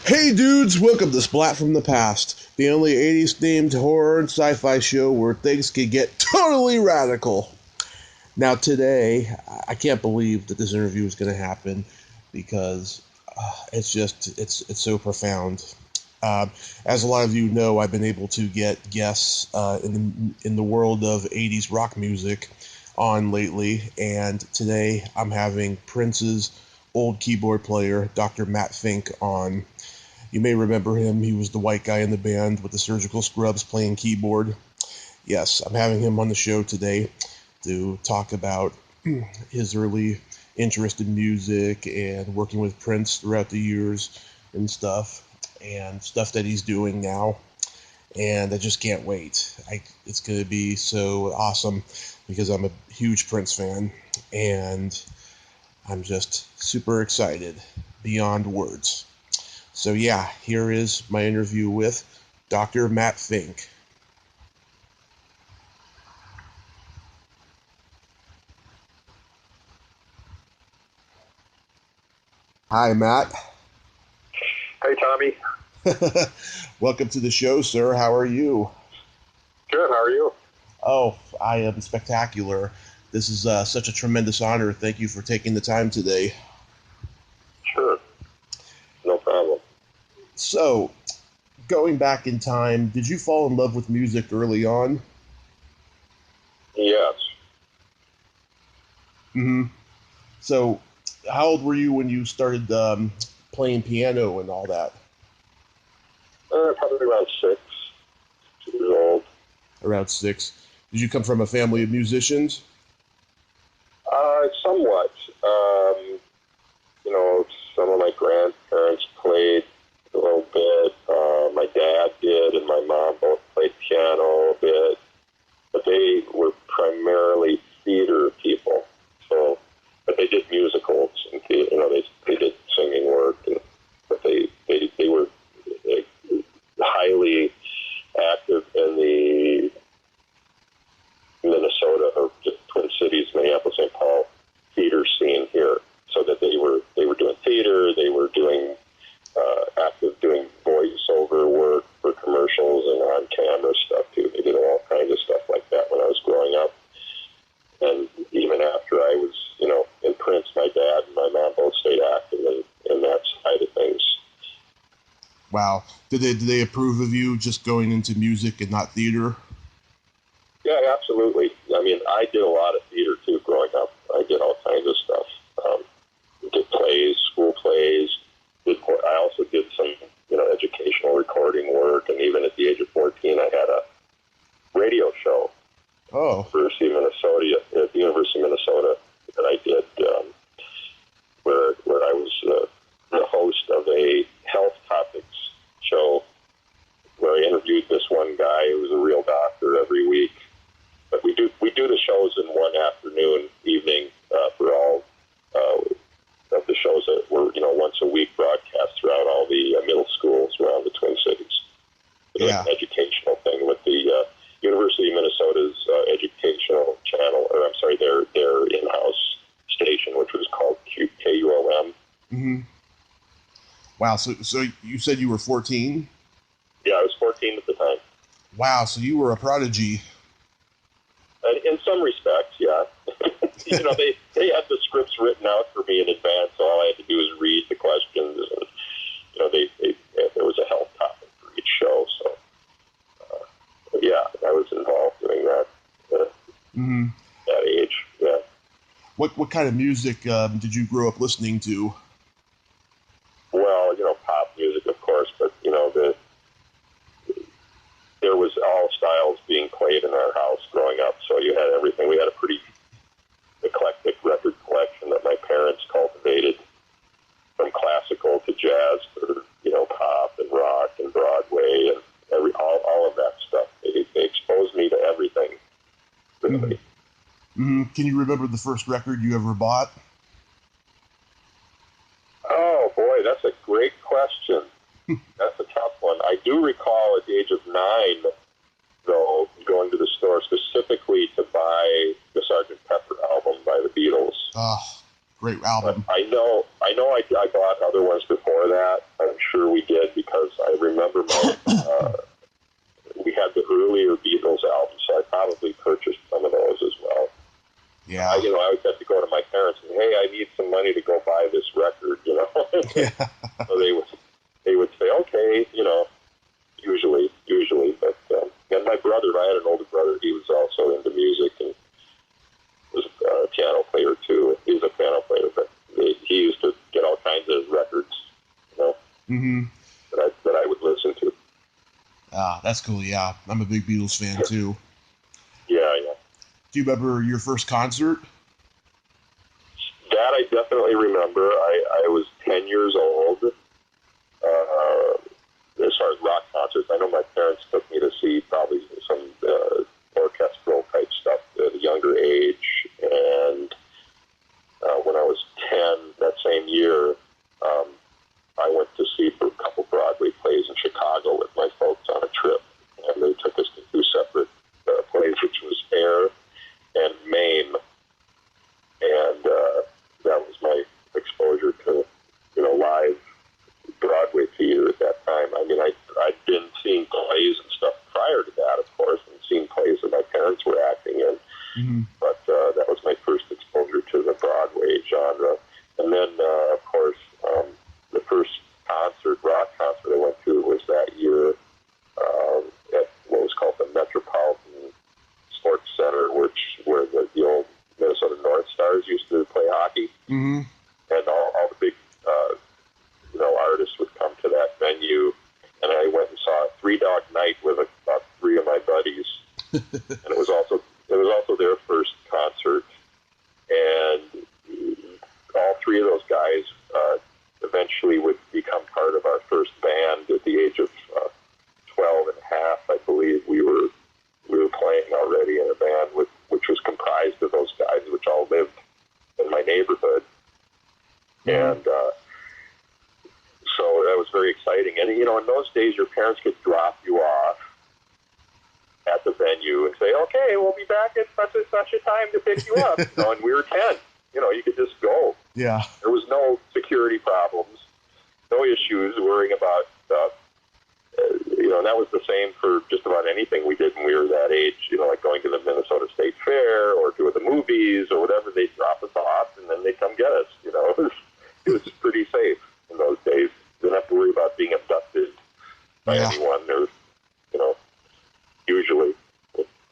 Hey dudes, welcome to Splat from the Past, the only 80s themed horror and sci-fi show where things can get totally radical. Now today, I can't believe that this interview is going to happen because it's so profound. As a lot of you know, I've been able to get guests in the world of 80s rock music on lately, and today I'm having Prince's old keyboard player, Dr. Matt Fink, on. You may remember him. He was the white guy in the band with the surgical scrubs playing keyboard. Yes, I'm having him on the show today to talk about his early interest in music and working with Prince throughout the years and stuff that he's doing now. And I just can't wait. It's going to be so awesome because I'm a huge Prince fan and I'm just super excited beyond words. So yeah, here is my interview with Dr. Matt Fink. Hi, Matt. Hey, Tommy. Welcome to the show, sir. How are you? Good. How are you? Oh, I am spectacular. This is such a tremendous honor. Thank you for taking the time today. Sure. No problem. So, going back in time, did you fall in love with music early on? Yes. Mm-hmm. So, how old were you when you started playing piano and all that? Probably around 6 years old. Around 6. Did you come from a family of musicians? Somewhat. Some of my grandparents played a little bit. My dad did, and my mom both played piano a bit. But they were primarily theater people. But they did musicals, and they did singing work, but they were highly active in the Minnesota or Twin Cities, Minneapolis, St. Paul theater scene here. So that they were doing theater, they were doing doing voiceover work for commercials and on camera stuff too. They did all kinds of stuff like that when I was growing up, and even after I was in Prince, my dad and my mom both stayed active in that side of things. Wow. Did they approve of you just going into music and not theater? Yeah, absolutely. I mean, I did a lot of theater too growing up. I did all kinds of stuff. Did plays, school plays. I also did some, educational recording work, and even at the age of 14, I had a radio show. Oh. At the University of Minnesota, that I did, where I was the host of a health topics show, where I interviewed this one guy who was a real doctor every week. But we do the shows in one afternoon, evening, for all of the shows that were, once a week broadcast throughout all the middle schools around the Twin Cities. It was an educational thing with the University of Minnesota's educational channel, or I'm sorry, their in-house station, which was called KUOM. Mm-hmm. Wow, so you said you were 14? Yeah, I was 14 at the time. Wow, so you were a prodigy. In some respects, yeah. They had the scripts written out for me in advance, so all I had to do was read the questions, and there was a health topic for each show. So, yeah, I was involved doing that at that age. Yeah. What kind of music did you grow up listening to? Well, pop music, of course, but there was all styles being played in our house growing up, so you had everything. We had a pretty eclectic record collection that my parents cultivated, from classical to jazz to pop and rock and Broadway and all of that stuff. They exposed me to everything. Really. Mm-hmm. Can you remember the first record you ever bought? Oh boy, that's a great question. That's a tough one. I do recall at the age of 9, though, going to the store specifically to buy the Sgt. Pepper album by the Beatles. Oh, great album. But I know I bought other ones before that. I'm sure we did. remember we had the earlier Beatles albums, so I probably purchased some of those as well. Yeah. I always had to go to my parents and, hey, I need some money to go buy this record, Yeah. So they would say, okay, usually. But and my brother, I had an older brother, he was also into music and was a piano player too. He was a piano player, but he used to get all kinds of records, Mm-hmm. that I would listen to. Ah, that's cool. Yeah, I'm a big Beatles fan too. Yeah. Do you remember your first concert? That I definitely remember. I was 10 years old. As far as rock concerts, I know my parents took me to see probably some orchestral type stuff at a younger age. And when I was 10, that same year, I went to see a couple Broadway plays in Chicago with my folks on a trip. And they took us to two separate plays, which was Air and MAME. And that was my exposure to, live Broadway theater at that time. I mean, I'd been seeing plays and stuff prior to that, of course, and seen plays that my parents were acting in. Mm-hmm. But that was my first exposure to the Broadway genre. And then, of course, the first rock concert I went to was that year at what was called the Metropolitan Sports Center, where the old Minnesota North Stars used to play hockey. Mm-hmm. And all the big artists would come to that venue, and I went and saw a Three Dog Night with about three of my buddies, and it was also their first concert, and all three of those guys eventually would become part of our first band at the age of 12 and a half, I believe. We were playing already in a band which was comprised of those guys, which all lived in my neighborhood, and so that was very exciting. And, in those days, your parents could drop you off at the venue and say, okay, we'll be back at such and such a time to pick you up. And we were 10. You could just go. Yeah. There was no security problems, no issues worrying about stuff. And that was the same for just about anything we did when we were that age, like going to the Minnesota State Fair or to the movies or whatever. They'd drop us off and then they'd come get us. It was pretty safe in those days. Didn't have to worry about being abducted by anyone. Or, usually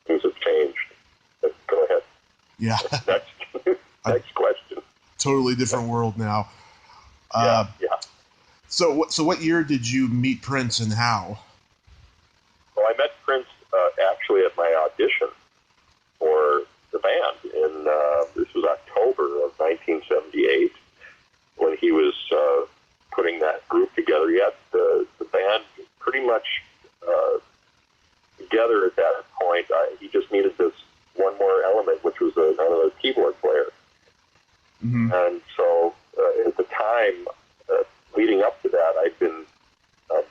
things have changed. But go ahead. Yeah. Next question. Totally different world now. Yeah. So what year did you meet Prince and how? Well, I met Prince actually at my audition for the band in this was October of 1978 when he was putting that group together. He had the band pretty much together at that point. He just needed this one more element, which was another keyboard player. Mm-hmm. And so at the time, leading up to that, I'd been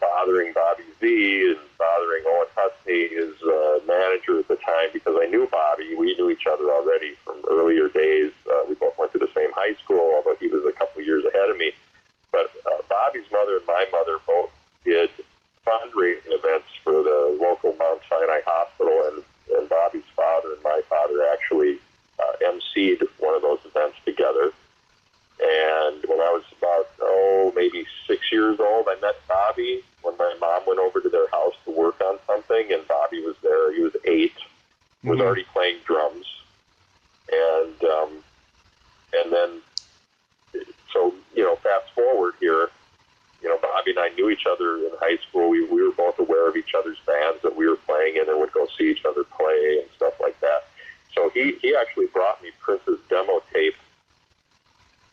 bothering Bobby Z and bothering Owen Husney, his manager at the time, because I knew Bobby. We knew each other already from earlier days. We both went to the same high school, although he was a couple years ahead of me. But Bobby's mother and my mother both did fundraising events for the local Mount Sinai Hospital, and Bobby's father and my father actually emceed one of those events together. And when I was about, maybe 6 years old, I met Bobby when my mom went over to their house to work on something, and Bobby was there. He was 8, was already playing drums. And then, so, fast forward here, Bobby and I knew each other in high school. We were both aware of each other's bands that we were playing in and would go see each other play and stuff like that. So he actually brought me Prince's demo tape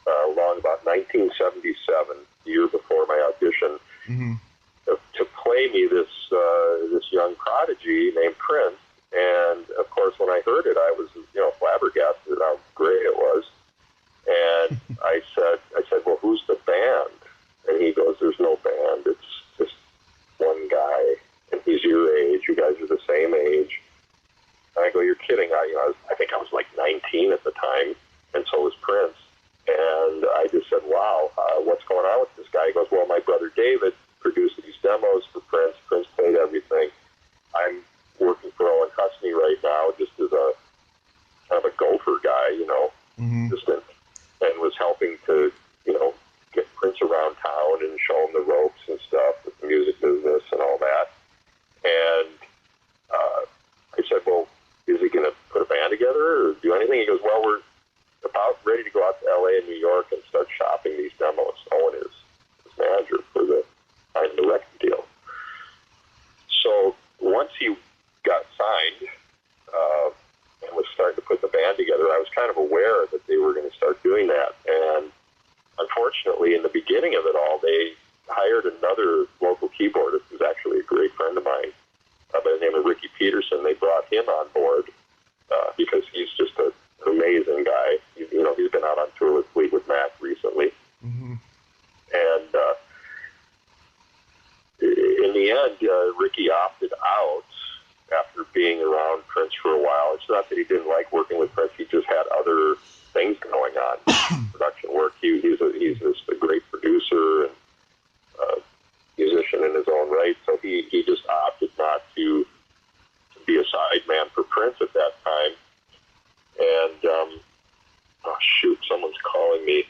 along about 1977, the year before my audition, to play me this young prodigy named Prince. And of course, when I heard it, I was flabbergasted at how great it was. And I said, well, who's the band? And he goes, there's no band. It's just one guy, and he's your age. You guys are the same age. And I go, you're kidding. I think I was like 19 at the time, and so was Prince. And I just said, wow, what's going on with this guy? He goes, well, my brother David produced these demos for Prince. the ropes and stuff with the music business and all that. And I said, well, is he going to put a band together or do anything? He goes, well, we're about ready to go out to L.A. and New York and start shopping these demos. Owen is his manager for the record deal. So once he got signed and was starting to put the band together, I was kind of aware that they were going to start doing that. And unfortunately, in the beginning of it all, they hired another local keyboardist who's actually a great friend of mine by the name of Ricky Peterson. They brought him on board because he's just an amazing guy. He's been out on tour with Fleetwood Mac recently. Mm-hmm. And in the end, Ricky opted out after being around Prince for a while. It's not that he didn't like working with Prince. He just had other things going on, production work. He's just a great producer and musician in his own right. So he just opted not to be a sideman for Prince at that time. And, oh shoot, someone's calling me.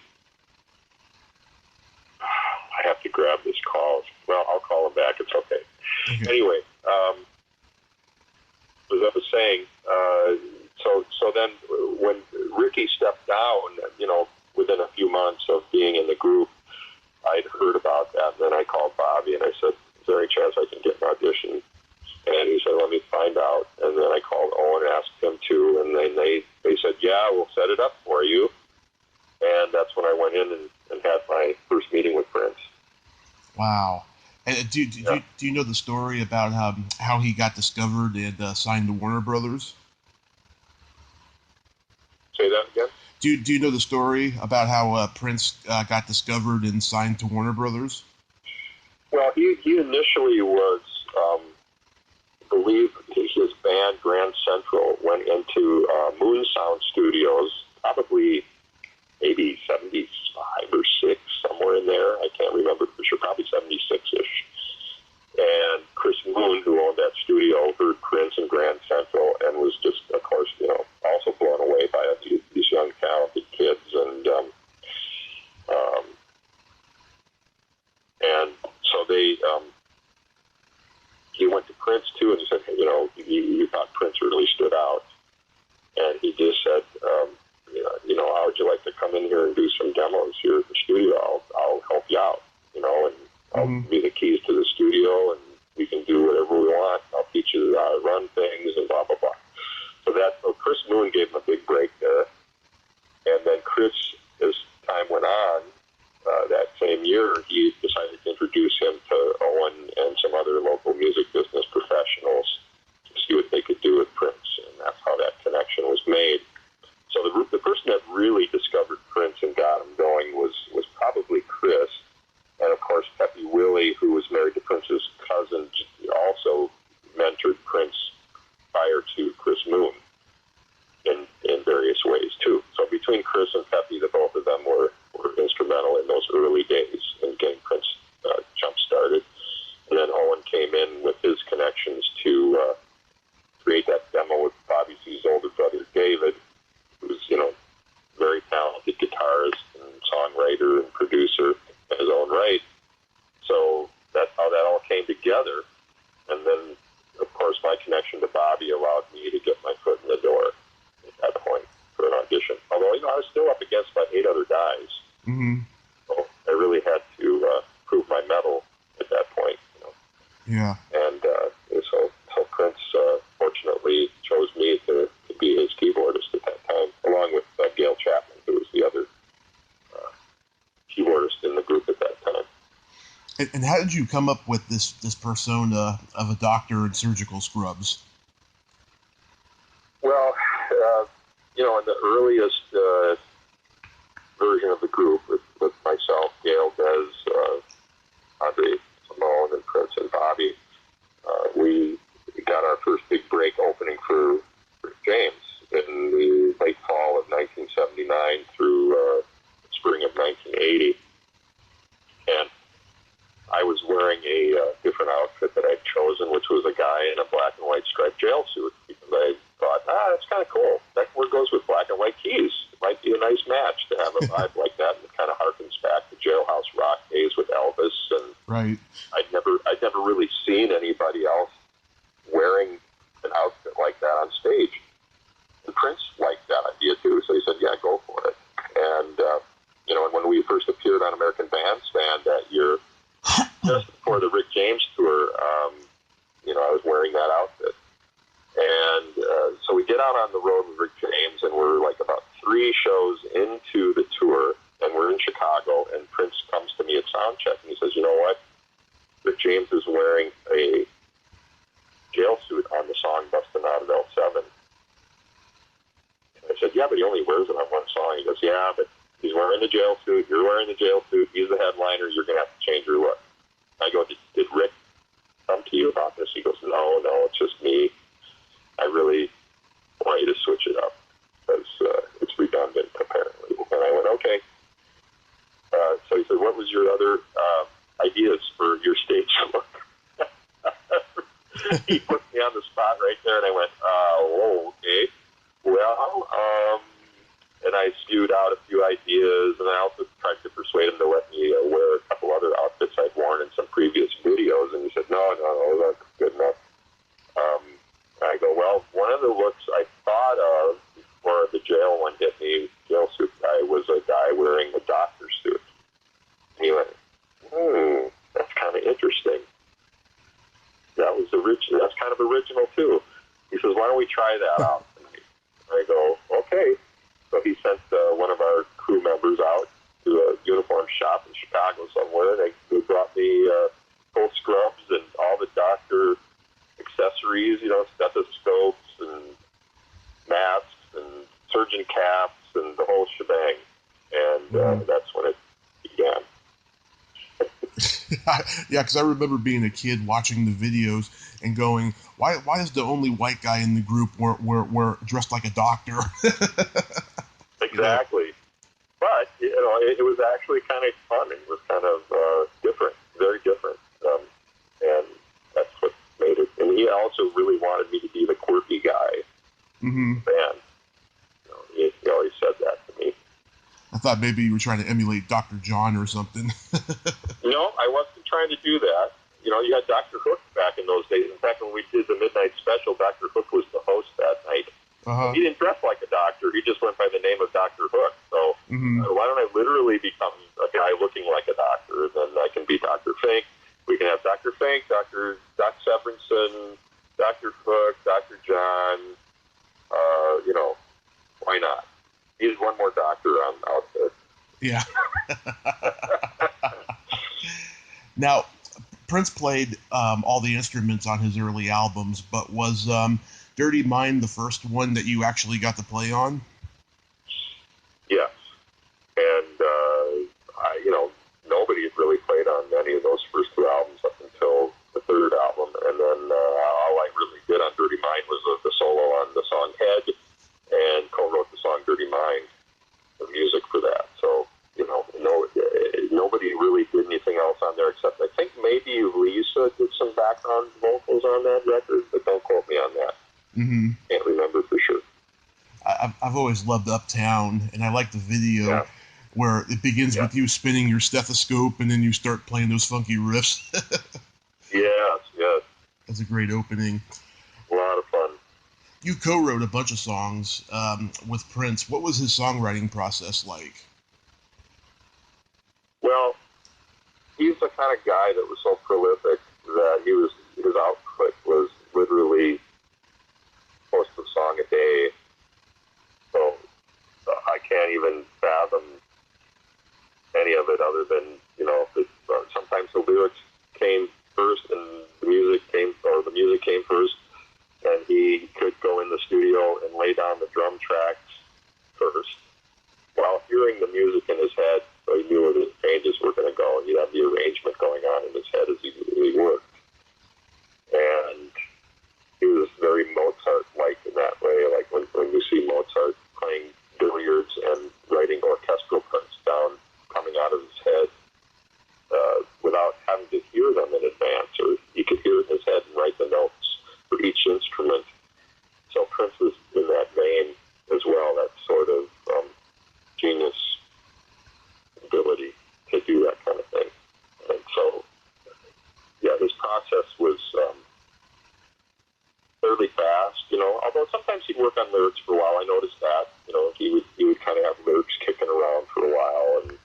I have to grab this call. Well, I'll call him back. It's okay. Anyway, as I was saying, so then when Ricky stepped down, within a few months of being in the group, I'd heard about that. And then I called Bobby and I said, is there any chance I can get an audition? And he said, let me find out. And then I called Owen and asked him to, and then they said, yeah, we'll set it up for you. And that's when I went in and had my first meeting with Prince. Wow. And do you know the story about how he got discovered and signed to Warner Brothers? Say that again? Do you know the story about how Prince got discovered and signed to Warner Brothers? Well, he initially was, I believe his band Grand Central went into Moon Sound Studios, probably maybe 75 or 6, somewhere in there. I can't remember for sure, probably 76-ish. And Chris Moon, who owned that studio, heard Prince and Grand Central and was just, of course, also blown away by these young, talented kids. And so he went to Prince, too, and he said, hey, you thought Prince really stood out. And he just said, how would you like to come in here and do some demos here at the studio? I'll help you out, and I'll give you the keys to the studio, and we can do whatever we want. I'll teach you how to run things and blah, blah, blah. So Chris Moon gave him a big break there. And then Chris, as time went on, that same year, he decided to introduce him to Owen and some other local music business professionals to see what they could do with Prince. And that's how that connection was made. So the person that really discovered Prince and got him going was probably Chris. And, of course, Peppy Willie, who was married to Prince's cousin, also mentored Prince prior to Chris Moon in various ways, too. So between Chris and Peppy, the both of them were instrumental in those early days in getting Prince jump-started. And then Owen came in with his connections to create that demo with Bobby C's older brother, David, who's, very talented guitarist and songwriter and producer in his own right. So that's how that all came together. And then, of course, my connection to Bobby allowed me to get my foot in the door at that point for an audition. Although, I was still up against about 8 other guys. Mm-hmm. So I really had to prove my mettle at that point. Yeah. And so Prince, fortunately, chose me to be his keyboardist at that time, along with Gail Chapman, who was the other keyboardist in the group at that time. And how did you come up with this persona of a doctor in surgical scrubs? Well, in the earliest version of the group, with myself, Gail, Des, Andre, Simone, and Prince and Bobby, we got our first big break opening for James in the late fall of 1979 through spring of 1980. And I was wearing a different outfit that I'd chosen, which was a guy in a black and white striped jail suit, because I thought, that's kind of cool. That word goes with black and white keys. might be a nice match to have a vibe like that, and it kind of harkens back to Jailhouse Rock days with Elvis, and Right. I'd never really seen anybody else wearing an outfit like that on stage. And Prince liked that idea too, so he said, "Yeah, go for it." And and when we first appeared on American Bandstand that year, just before the Rick James tour, I was wearing that outfit. And so we get out on the road with Rick James, and we're like about 3 shows into the tour, and we're in Chicago, and Prince comes to me at soundcheck, and he says, "You know what? Rick James is wearing a jail suit on the song Bustin' Out of L7. And I said, "Yeah, but he only wears it on one song." He goes, "Yeah, but he's wearing the jail suit. You're wearing the jail suit. He's the headliner. You're going to have to change your look." I go, did Rick come to you about this?" He goes, no, it's just me. I really want you to switch it up because it's redundant, apparently." And I went, "Okay." So he said, "What was your other ideas for your stage look?" He put me on the spot right there, and I went, "Whoa, okay. Well," and I spewed out a few ideas, and I also tried to persuade him to let me wear a couple other outfits I'd worn in some previous videos, and he said, no, that's good enough. I go, "Well, one of the looks I thought of before the jail one hit me, jail suit guy, was a guy wearing a doctor suit." And he went, "That's kind of interesting. That was original. That's kind of original too." He says, "Why don't we try that out tonight?" I go, "Okay." So he sent one of our crew members out to a uniform shop in Chicago somewhere, and they brought me full scrubs and all the doctor accessories, stethoscopes and masks and surgeon caps and the whole shebang. And that's when it began. Yeah, because I remember being a kid watching the videos and going, why is the only white guy in the group wear dressed like a doctor? Exactly. But, it was actually kind of fun. It was kind of different, very different. And that's what made it. And he also really wanted me to be the quirky guy in the band. He always said that to me. I thought maybe you were trying to emulate Dr. John or something. No, I wasn't trying to do that. You had Dr. Hook back in those days. In fact, when we did the Midnight Special, Dr. Hook was the host that night. He didn't dress like a doctor. He just went by the name of Dr. Hook. So why don't I literally become a guy looking like a doctor? Then I can be Dr. Fink. We can have Dr. Fink, Doc Severinsen, Dr. Hook, Dr. John. Why not? He's one more doctor out there. Yeah. Now, Prince played all the instruments on his early albums, but was Dirty Mind the first one that you actually got to play on? Yes. And, nobody had really played on any of those first 2 albums up until the 3rd album. And then all I really did on Dirty Mind was the solo on the song Head, and co-wrote the song Dirty Mind, the music for that. So, nobody really did anything else on there except I think maybe Lisa did some background vocals on that record, but don't quote me on that. Can't remember for sure. I've always loved Uptown, and I like the video where it begins with you spinning your stethoscope, and then you start playing those funky riffs. Yes. That's a great opening. A lot of fun. You co-wrote a bunch of songs with Prince. What was his songwriting process like? Well, he's the kind of guy that was so prolific that his output was literally close to a song a day. So I can't even fathom any of it other than, sometimes the lyrics came first and the music came first, and he could go in the studio and lay down the drum tracks first while hearing the music in his head, so he knew where the changes were going to go, and he'd have the arrangement going on in his head as he worked. And he was very Mozart-like in that way, like when you see Mozart playing billiards and writing orchestral parts down, coming out of his head, without having to lyrics for a while. I noticed that. He would kind of have lyrics kicking around for a while, and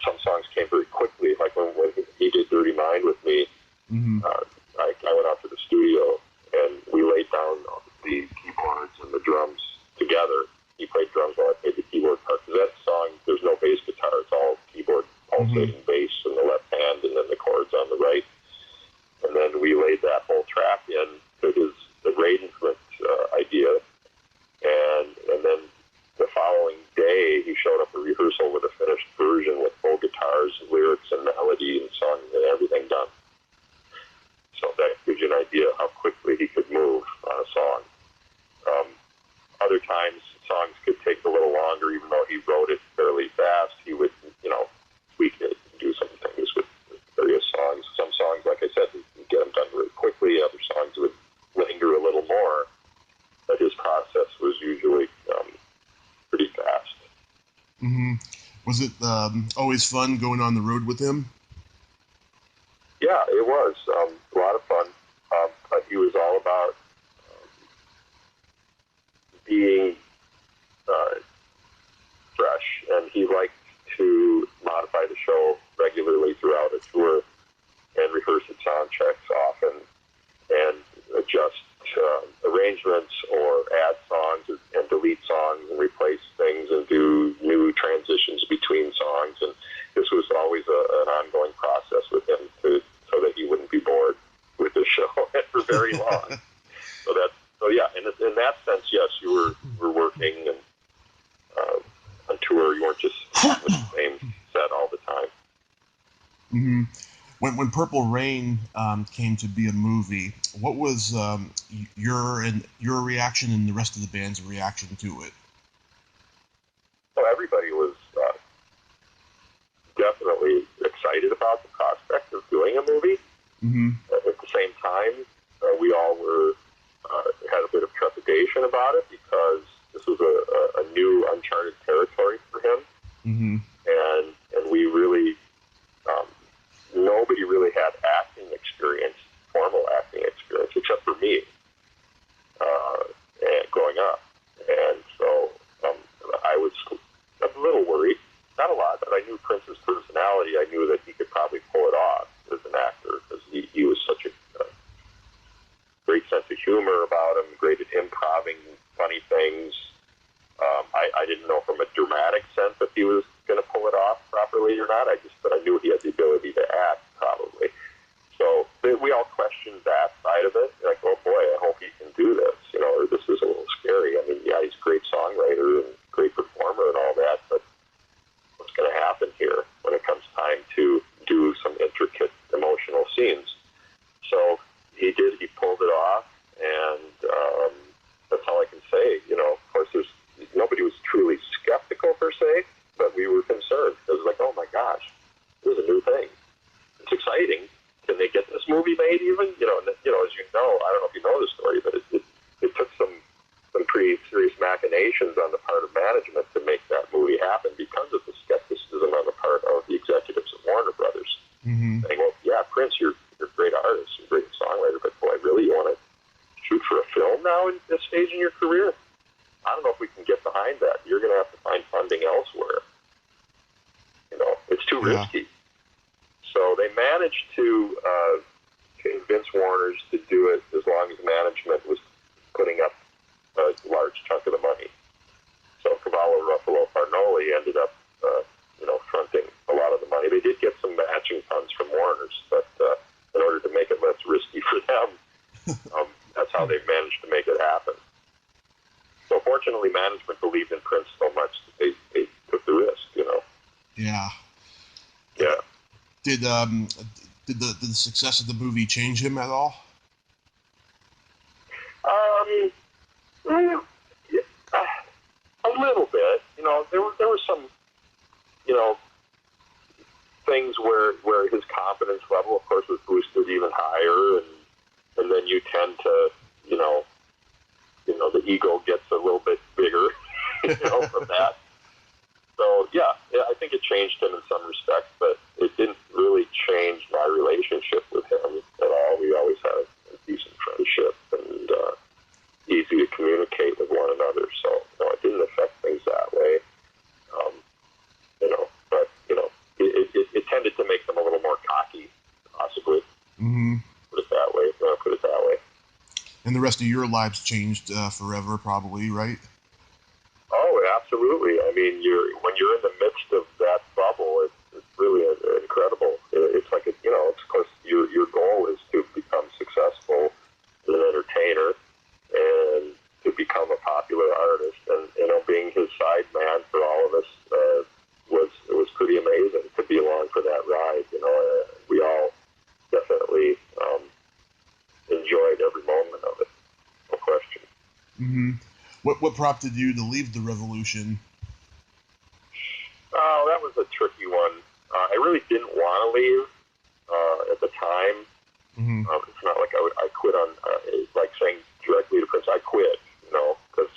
some songs came very quickly. Like when he did "Dirty Mind" with me, I went out to the studio and we laid down the keyboards and the drums together. He played drums while I played the keyboard part. Because that song, there's no bass guitar. It's all keyboard, pulsating bass in the left hand, and then the chords on the right. And then we laid that whole track in to his arrangement idea. And then the following day, he showed up at rehearsal with a finished version with full guitars, lyrics, and melody, and song, and everything done. So that gives you an idea how quickly he could move on a song. Other times, songs could take a little longer, even though he wrote it fairly fast. He would, tweak it and do some things with various songs. Some songs, like I said, we could get them done very quickly. Other songs would linger a little more. But his process was usually pretty fast. Was it always fun going on the road with him? Yeah, it was a lot of fun. But he was all about being fresh, and he liked to modify the show regularly throughout a tour and rehearse at sound checks often and adjust arrangements or add songs and delete songs and replace things and do new transitions between songs. And this was always an ongoing process with him so that he wouldn't be bored with the show for very long. So yeah, in that sense, yes, you were working and on tour. You weren't just with the same set all the time. When Purple Rain came to be a movie, what was your reaction and the rest of the band's reaction to it? Well, everybody was definitely excited about the prospect of doing a movie. At the same time, we all had a bit of trepidation about it because this was a new, uncharted territory for him, and we really. Nobody really had formal acting experience, except for me, growing up. And so I was a little worried, not a lot, but I knew Prince's personality. I knew that he could probably pull it off as an actor because he was such a great sense of humor about him, great at improvising funny things. I didn't know from a dramatic sense if he was going to pull it off properly or not. But I knew he had the ability to act, probably. So we all questioned that side of it. Like, oh boy, I hope he can do this, or this is a little scary. I mean, yeah, he's a great songwriter and great performer and all that, but what's going to happen here when it comes time to do some intricate emotional scenes? So he did. He pulled it off, and that's all I can say. Of course, nobody was truly skeptical per se, but we were concerned. It was like, oh my gosh, this is a new thing. It's exciting. Can they get this movie made even? As you know, I don't know if you know the story, but it took some pretty serious machinations on the part of management to make that movie happen because of the skepticism on the part of the executives at Warner Brothers. Saying, well, yeah, Prince, you're a great artist, you're a great songwriter, but boy, really, you want to shoot for a film now in this stage in your career? I don't know if we can get behind that. You're going to have to find funding elsewhere. It's too risky. So they managed to convince Warner's to do it as long as management was putting up a large chunk of the money. So Cavallo, Ruffalo, Farnoli ended up, fronting a lot of the money. They did get some matching funds from Warner's, but in order to make it less risky for them, that's how they managed to make it happen. So fortunately, management believed in Prince so much that they took the risk, Yeah. Yeah. Did the success of the movie change him at all? A little bit. There were some, things where his confidence level, of course, was boosted even higher, and then you tend to, the ego gets a little bit bigger, from that. So, yeah, I think it changed him in some respects, but it didn't really change my relationship with him at all. We always had a decent friendship and easy to communicate possibly. Mm-hmm. Put it that way. If you want to put it that way. And the rest of your lives changed forever, probably, right? Oh, absolutely. I mean, when you're in the midst of that bubble, it's really incredible. It's like, it's of course your goal is to become successful as an entertainer and to become a popular artist. And, being his side man for all of us was pretty amazing to be along for that ride. We all definitely enjoyed every moment of it. No question. Mm-hmm. What prompted you to leave the Revolution? Oh, that was a tricky one. I really didn't want to leave at the time. Mm-hmm. It's not like I quit on, like saying directly to Prince, I quit, because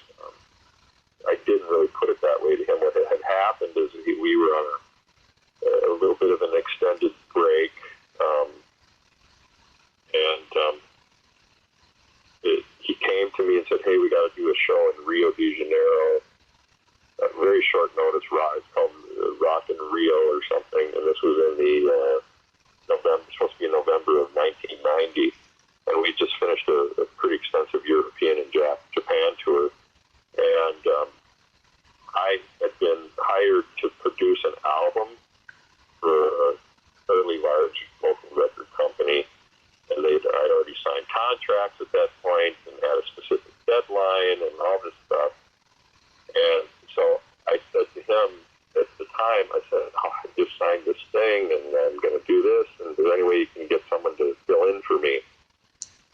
I didn't really put it that way to him. What had happened is we were on a little bit of an extended break, he came to me and said, hey, we got to do a show in Rio de Janeiro. Very short notice, it's called Rock in Rio or something, and this was in the supposed to be in November of 1990, and we just finished a pretty extensive European and Japan tour, and I had been hired to produce an album for a fairly large local record company, and I'd already signed contracts at that point and had a specific deadline and all this stuff. And so I said to him at the time, I said, I just signed this thing and I'm going to do this, and is there any way you can get someone to fill in for me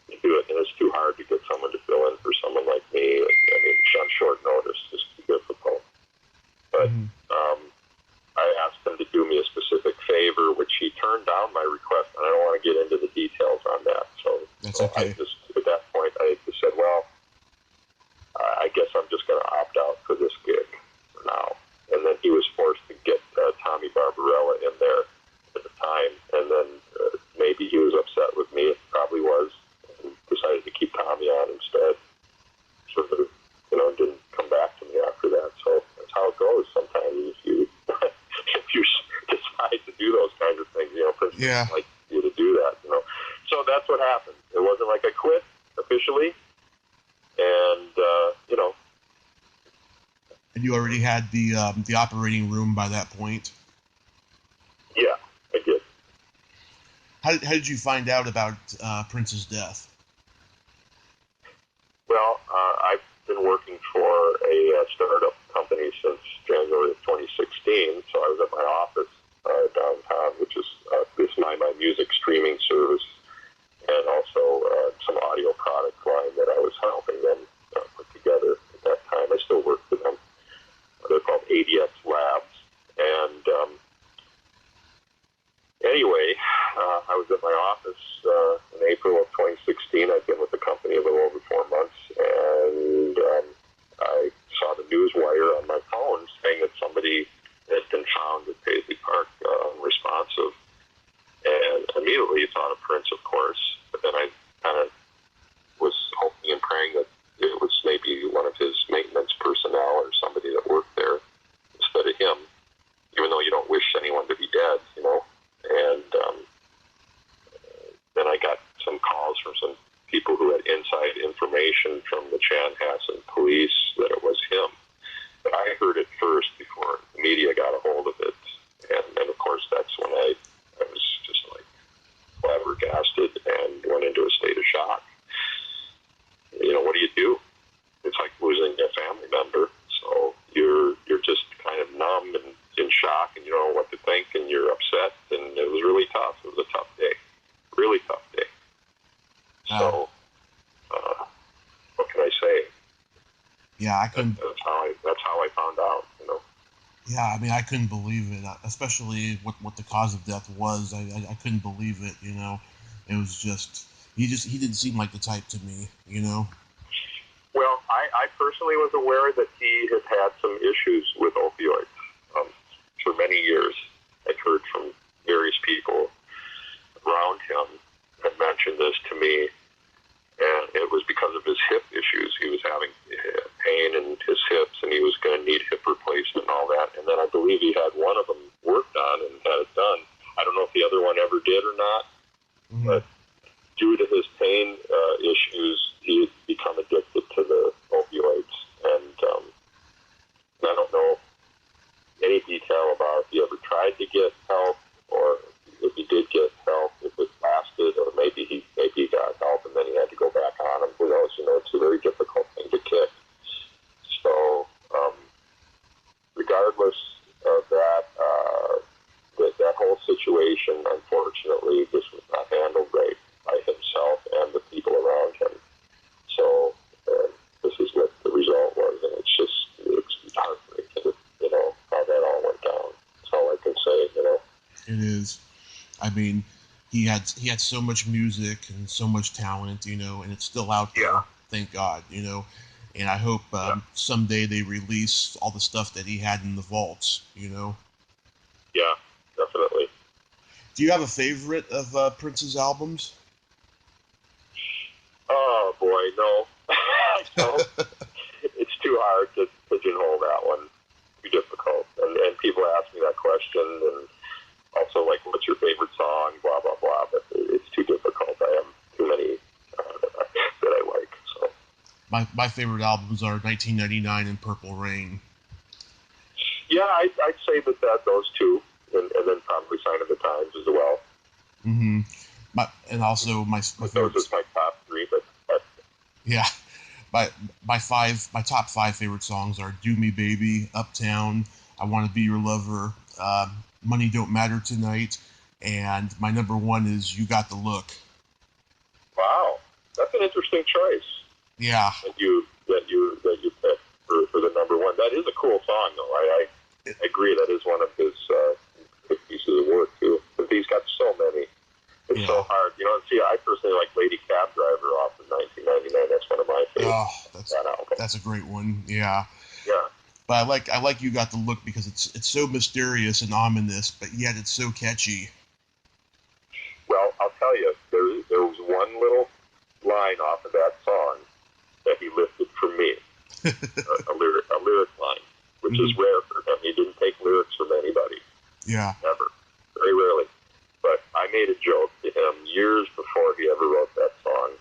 to do it? And it's too hard to get someone to fill in for someone like me. I mean, on short notice, it's too difficult. But I asked him to do me a specific favor, which he turned down my request, and I don't want to get into the details on that. That's So okay. at that point, I just said, well, I guess I'm just going to opt out for this gig for now. And then he was forced to get Tommy Barbarella in there at the time, and then maybe he was upset with me. It probably was, and decided to keep Tommy on instead. Sort of, didn't come back to me after that. So that's how it goes. Sometimes if you decide to do those kinds of things, Prince Yeah. like you to do that, So that's what happened. It wasn't like I quit officially, and And you already had the operating room by that point. Yeah, I did. How did you find out about Prince's death? Well, I've been working for a startup company since January of 2016, so I was at my office downtown, which is this My Music streaming service, and also some audio product line that I was helping them put together at that time. I still work for them. They're called ADX Labs, and anyway, I was at my office in April of 2016. I'd been with the company a little over 4 months, and I saw the news wire on my phone saying that somebody had been found at Paisley Park unresponsive, and immediately thought of Prince, of course, but then I kind of was hoping and praying that it was maybe one of his maintenance personnel or somebody that worked there instead of him, even though you don't wish anyone to be dead, And then I got some calls from some people who had inside information from the Chanhassen police that it was him. But I heard it first before the media got a hold of it. And then, of course, that's when I was just like flabbergasted and went into a state of shock. What do you do? It's like losing a family member. So you're just kind of numb and in shock, and you don't know what to think, and you're upset, and it was really tough. It was a tough day. Really tough day. So, what can I say? Yeah, I couldn't. That's how I found out. Yeah, I mean, I couldn't believe it, especially what the cause of death was. I couldn't believe it. It was just he didn't seem like the type to me. Well, I personally was aware that he had some issues with opioids for many years. I'd heard from various people around him had mentioned this to me, and it was because of his hip issues. He was having pain in his hips, and he was going to need hip replacement and all that. And then I believe he had one of them worked on and had it done. I don't know if the other one ever did or not, Mm-hmm. But due to his pain issues, he had become addicted to the opioids. And I don't know any detail about if he ever tried to get help, or if he did get help, if it lasted, or maybe he got help and then he had to go back on him. Who knows? It's a very difficult thing to kick. So, regardless of that, that whole situation, unfortunately, just was not handled right by himself and the people around him. So, this is what the result was, and it's heartbreaking, how that all went down. That's all I can say, It is. I mean, he had so much music and so much talent, and it's still out there. Yeah. Thank God, And I hope someday they release all the stuff that he had in the vaults, Yeah, definitely. Do you have a favorite of Prince's albums? Oh, boy, no. No. It's too hard to pigeonhole that one. Too difficult. And people ask me that question, and also, like, what's your favorite song, blah, blah, blah, but it's too difficult. I have too many that I like, so. My favorite albums are 1999 and Purple Rain. Yeah, I'd say that those two, and then probably Sign of the Times as well. Mm-hmm. And also my favorite. Those are my top three, but yeah, my top five favorite songs are "Do Me Baby," "Uptown," "I Want to Be Your Lover," "Money Don't Matter Tonight," and my number one is "You Got the Look." Wow, that's an interesting choice. Yeah. That you picked for the number one. That is a cool song, though. I agree. That is one of his good pieces of work too. But he's got so many. It's so hard. See, I personally like Lady Cab Driver off of 1999. That's one of my favorites. Oh, that's a great one. Yeah. Yeah. But I like You Got the Look because it's so mysterious and ominous, but yet it's so catchy. Well, I'll tell you, there was one little line off of that song that he lifted for me, a lyric line, which is rare for him. He didn't take lyrics from anybody. Yeah. Never. Very rarely. But I made a joke to him years before he ever wrote that song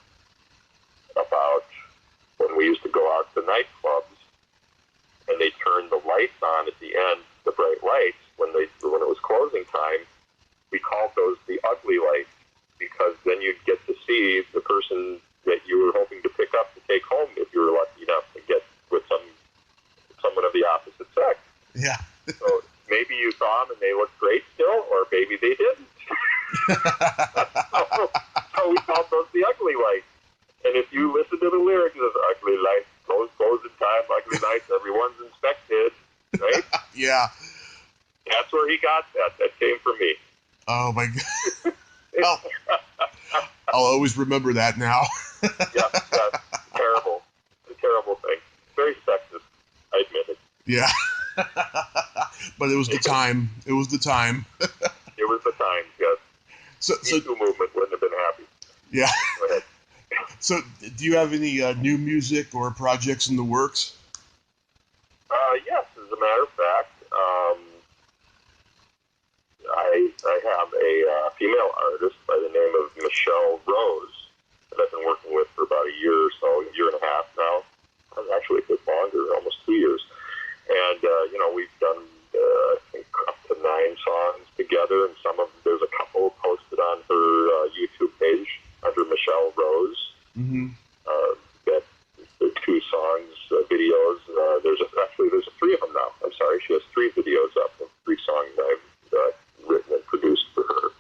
about when we used to go out to nightclubs and they turned the lights on at the end, the bright lights, when it was closing time. We called those the ugly lights because then you'd get to see the person that you were hoping to pick up to take home if you were lucky enough to get with someone of the opposite sex. Yeah. So maybe you saw them and they looked great still, or maybe they didn't. So we called those the ugly lights. And if you listen to the lyrics of ugly lights, closing time, ugly nights, everyone's inspected, right? Yeah. That's where he got that. That came from me. Oh, my God. I'll always remember that now. Yeah. Terrible. It's a terrible thing. Very sexist, I admit it. Yeah. But it was the time. It was the time. It was the time, yes. So Me Too movement wouldn't have been happy. Yeah. Go ahead. So, do you have any new music or projects in the works? Yes, as a matter of fact, I have a female artist by the name of Michelle Rose that I've been working with for about a year or so, a year and a half now. Actually a bit longer, almost 2 years. And, we've done, I think, up to 9 songs together, and there's a couple posted on her YouTube page under Michelle Rose. Mm-hmm. That the 2 songs, videos. There's 3 of them now. I'm sorry, she has 3 videos up of 3 songs I've written and produced for her,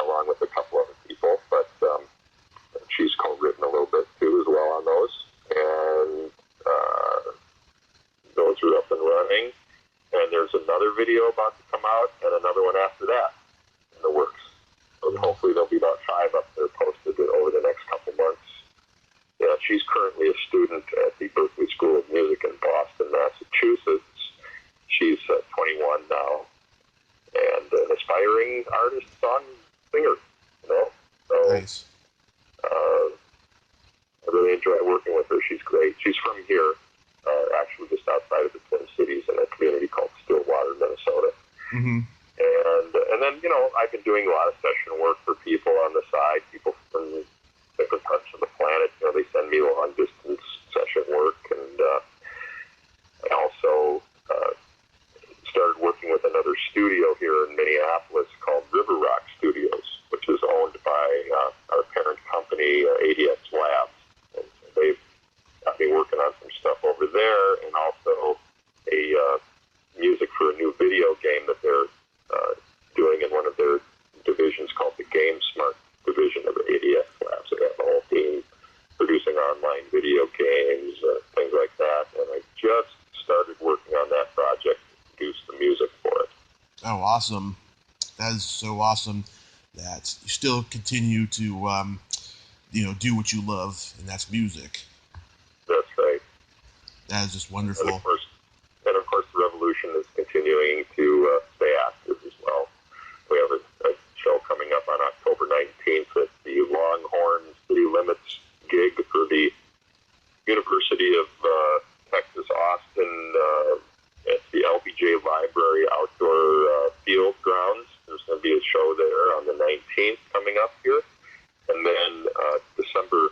along with a couple other people. But she's co-written a little bit too as well on those, and those are up and running. And there's another video about to come out, and another one after that in the works. So hopefully there'll be about 5 up there posted over the next couple months. Yeah, she's currently a student at the Berklee School of Music in Boston, Massachusetts. She's 21 now, and an aspiring artist, singer. So Nice. I really enjoy working with her. She's great. She's from here, actually just outside of the Twin Cities in a community called Stillwater, Minnesota. Mm-hmm. And then, I've been doing a lot of session work for people on the online video games, things like that. And I just started working on that project to produce the music for it. Oh, awesome. That is so awesome that you still continue to, do what you love, and that's music. That's right. That is just wonderful. And of course, the Revolution is continuing to stay active as well. We have a show coming up on October 19th at the Longhorn City Limits gig for the University of Texas Austin at the LBJ Library outdoor field grounds. There's going to be a show there on the 19th coming up here. And then December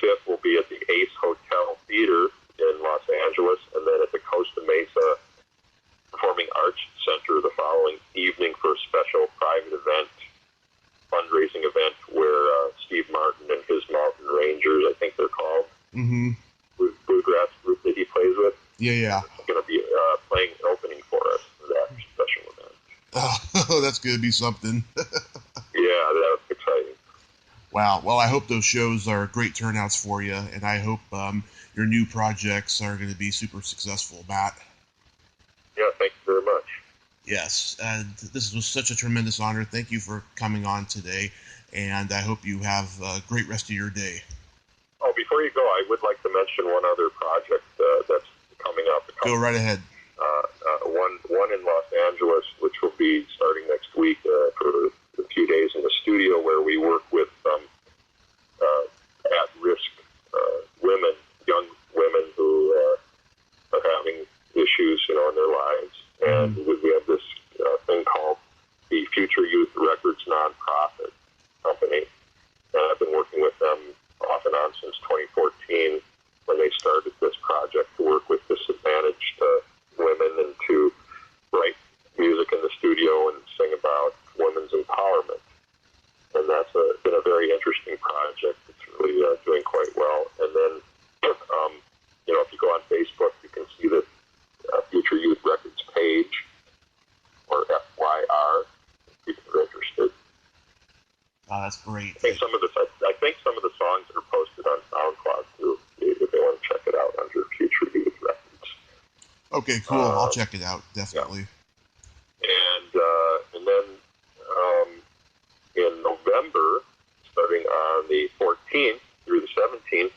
5th will be at the Ace Hotel Theater in Los Angeles, and then at the Costa Mesa Performing Arts Center the following evening for a special private event, fundraising event, where Steve Martin and his Mountain Rangers, I think they're called, bluegrass group that he plays with, Yeah. is going to be playing opening for us for that special event. Oh, that's going to be something. Yeah, that's exciting. Wow. Well, I hope those shows are great turnouts for you, and I hope your new projects are going to be super successful, Matt. Yeah, thank you very much. Yes, and this was such a tremendous honor. Thank you for coming on today, and I hope you have a great rest of your day. Oh, before you go, I would like to mention one other project that's coming up. Go right ahead. One in Los Angeles, which will be starting next week for a few days in the studio, where we work with at-risk women, young women who are having issues, in their lives. And we have this thing called the Future Youth Records Nonprofit Company. And I've been working with them off and on since 2014, when they started this project to work with disadvantaged women and to write music in the studio and sing about women's empowerment. And that's been a very interesting project. It's really doing quite well. And then, if you go on Facebook, you can see the Future Youth Records page, or FYR, if people are interested. Oh, that's great. I think some of the songs are posted on SoundCloud too, if they want to check it out under Future Youth Records. Okay, cool. I'll check it out, definitely. Yeah. And then in November, starting on the 14th through the 17th,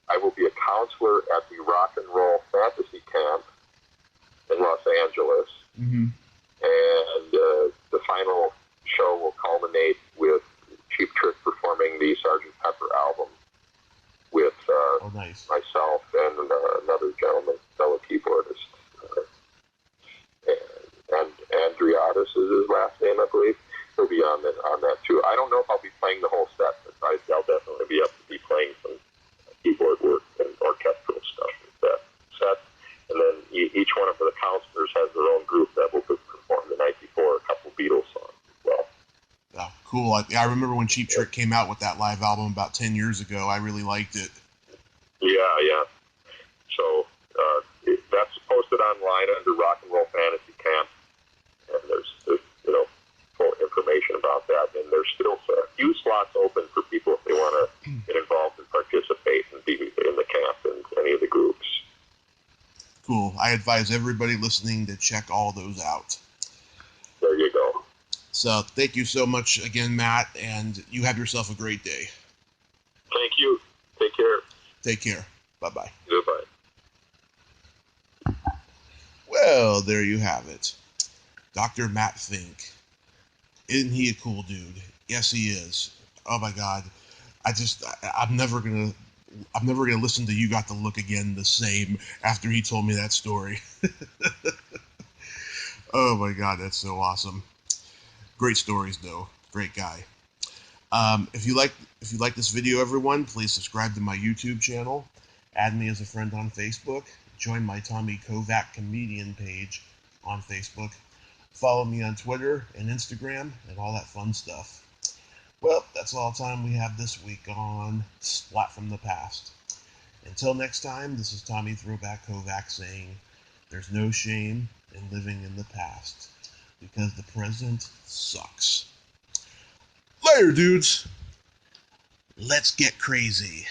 I will be a counselor at the Rock and Roll Fantasy Camp in Los Angeles. And the final show will culminate with Cheap Trick performing the Sgt. Pepper album with nice. myself and another gentleman, fellow keyboardist, and Andriatis is his last name, I believe. He'll be on that too. I don't know if I'll be playing the whole set, but I'll definitely be up to be playing some keyboard work and orchestral stuff with that set. And then each one of the counselors has their own group that will perform the night before a couple Beatles songs as well. Oh, cool. I remember when Cheap Trick came out with that live album about 10 years ago. I really liked it. Yeah. So that's posted online under Rock and Roll Fantasy Camp, and there's full information about that. And there's still a few slots open for people if they want to get involved and participate and be in the camp and any of the groups. Cool. I advise everybody listening to check all those out. There you go. So thank you so much again, Matt, and you have yourself a great day. Thank you. Take care. Take care. Bye-bye. Goodbye. Well, there you have it. Dr. Matt Fink. Isn't he a cool dude? Yes, he is. Oh my God. I'm never gonna listen to You Got the Look again the same after he told me that story. Oh my God, that's so awesome. Great stories though. Great guy. If you like this video, everyone, please subscribe to my YouTube channel. Add me as a friend on Facebook. Join my Tommy Kovac comedian page on Facebook. Follow me on Twitter and Instagram and all that fun stuff. Well, that's all time we have this week on Splat from the Past. Until next time, this is Tommy Throwback Kovac saying, there's no shame in living in the past, because the present sucks. Later, dudes. Let's get crazy.